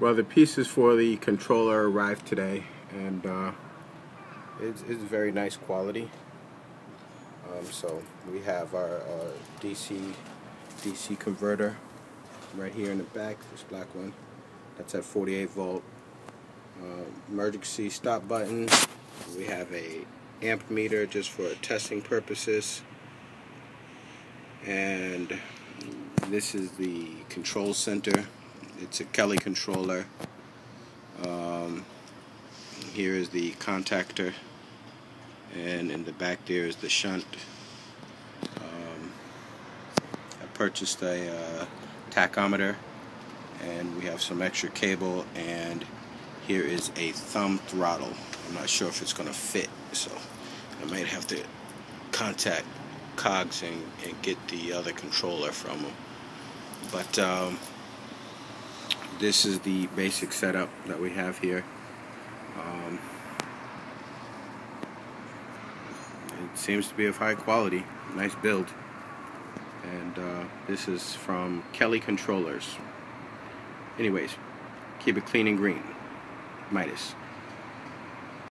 Well, the pieces for the controller arrived today, and it's very nice quality. So we have our DC converter right here in the back, this black one. That's at 48 volt. Emergency stop button. We have a amp meter just for testing purposes. And this is the control center. It's a Kelly controller. Here is the contactor, and in the back there is the shunt. I purchased a tachometer, and we have some extra cable, and here is a thumb throttle. I'm not sure if it's going to fit, so I might have to contact Cogs and get the other controller from them. But this is the basic setup that we have here. It seems to be of high quality, nice build, and this is from Kelly Controllers. Anyways, keep it clean and green. Midas.